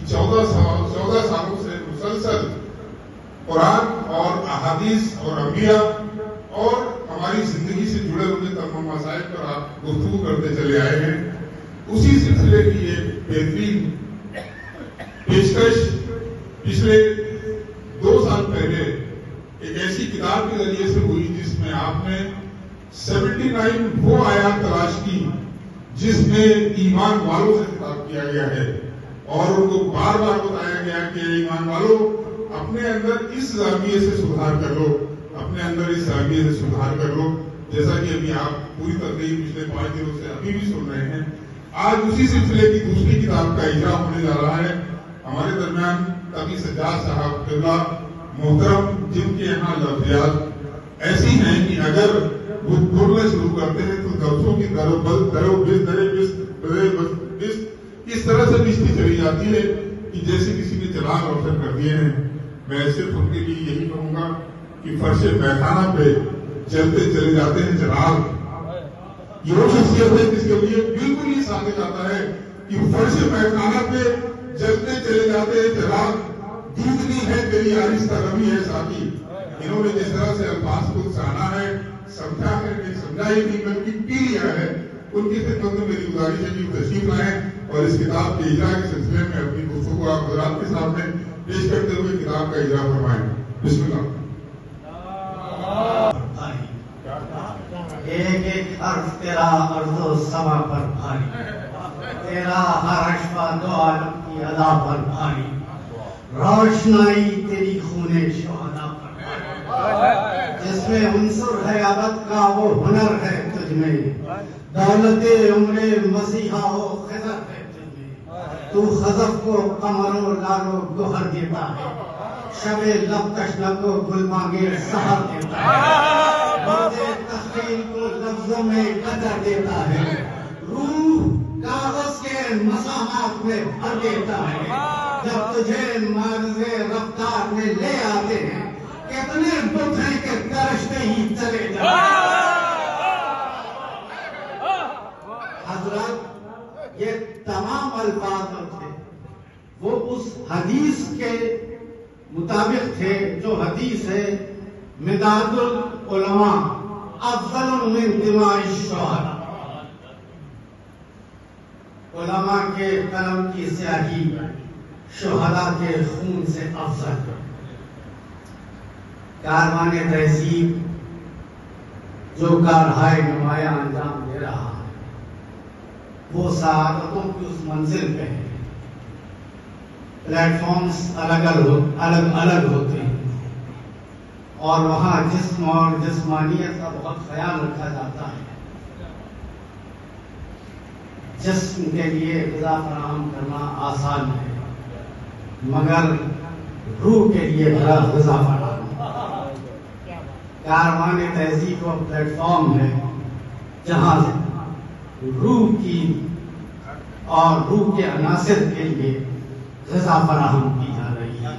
14 سالوں سے مسلسل قرآن اور احادیث اور انبیاء اور ہماری زندگی سے جڑے ہوئے تمام مسائل پر آپ گفتگو کرتے چلے آئے ہیں. اسی سلسلے کی یہ بہترین پیشکش پچھلے 2 سال پہلے ایک ایسی کتاب کے ذریعے سے ہوئی جس میں آپ نے 79 وہ آیات تلاش کی جس میں ایمان والوں سے خطاب کیا گیا ہے اور ان کو بار بار بتایا گیا کہ ایمان والوں اپنے اندر اس زاویے سے سدھار کر لو، اپنے اندر اس زاویے سے سدھار کر لو. جیسا کہ ابھی آپ پوری تقریر پچھلے 5 دنوں سے ابھی بھی سن رہے ہیں. آج اسی سلسلے کی دوسری کتاب کا اجرا ہونے جا رہا ہے. ہمارے درمیان تقی سجاد صاحب قبلہ محترم، جن کے یہاں لفظیات ایسی ہیں کہ اگر وہ بولنا شروع کرتے ہیں تو لفظوں کی اس طرح سے بجتی چلی جاتی ہے کہ جیسے کسی نے چراغ روشن کر دیے ہیں. میں صرف ان کے لیے یہی کہوں گا کہ فرش میخانہ پہ چلتے چلے جاتے ہیں چراغ. یہ وہ شخصیت ہے جس کے لیے بالکل ہی ثابت آتا ہے کہ فرش میخانہ پہ چلتے چلے جاتے ہیں چراغ. جتنی ہے تیری آہستہ روی ہے ساتھی. انہوں نے جس طرح سے الفاظ کو سانا ہے، سمجھا ہے، نہیں سمجھا ہی نہیں بلکہ پی لیا ہے. ان کی خدمت میں میری گزارش ہے کہ وہ تشریف لائیں اور اس کتاب کے اجرا کے سلسلے میں اپنی گفتگو آپ حضرات کے سامنے پیش کرتے ہوئے کتاب کا اجرا فرمائیں. بسم اللہ. ایک ایک حرف تیرا ارض و سما پر بھاری، تیرا ہر اشفا دو عالم کی ادا پر بھاری، روشنائی تیری خون شہدا پر، جس میں عنصر ہے ابد کا وہ ہنر ہے تجھ میں، دولت عمر مسیحا ہو خضر ہے تجھ میں. تو خزف کو قمر و لال و گوہر دیتا ہے، شب لب تشنہ کو گل مانگے سحر دیتا ہے، باتِ تخیل کو لفظوں میں قدر دیتا ہے، روح کاغذ کے مسامات میں بھر دیتا ہے. جب تجھے معرض رفتار میں لے آتے ہیں کتنے بت ہیں کہ ترشتے ہی چلے جاتے. حضرات یہ تمام الفاظ تھے وہ اس حدیث کے مطابق تھے جو حدیث ہے مداد العلماء افضل من دماء الشہداء. علماء کے قلم کی سیاہی شہداء کے خون سے افضل. کاروان تہذیب جو کارہائے نمایاں انجام دے رہا ہے وہ سعادتوں کی اس منزل پہ ہے. پلیٹ فارمز الگ ہوتے ہیں اور وہاں جسم اور جسمانیت کا بہت خیال رکھا جاتا ہے. جسم کے لیے غذا فراہم کرنا آسان ہے مگر روح کے لیے بڑا غذا فراہم. کاروان تہذیب و پلیٹ فارم ہے جہاں روح کی اور روح کے عناصر کے لیے غذا فراہم کی جا رہی ہے.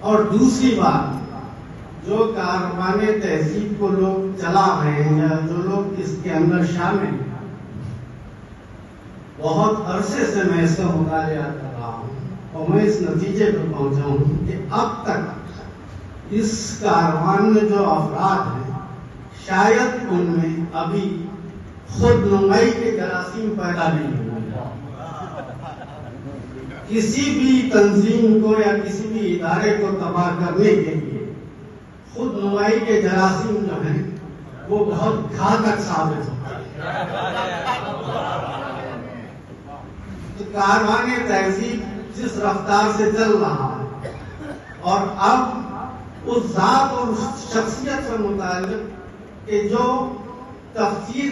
اور دوسری بات، جو کاروان تہذیب کو لوگ چلا رہے ہیں یا جو لوگ اس کے اندر شامل ہیں، بہت عرصے سے میں اس کا مطالعہ کر رہا ہوں اور میں اس نتیجے پر پہنچا ہوں کہ اب تک اس کاروان میں جو افراد ہیں شاید ان میں ابھی خود نمائی کے جراثیم پیدا نہیں ہوئے. کسی بھی تنظیم کو یا کسی بھی ادارے کو تباہ کرنے کے لیے خود نمائی کے جراثیم جو ہیں وہ بہت گھاتک ثابت ہوتا ہے. تو کاروان تہذیب جس رفتار سے چل رہا ہے اور اب اس ذات اور شخصیت سے متعلق کہ جو تفسیر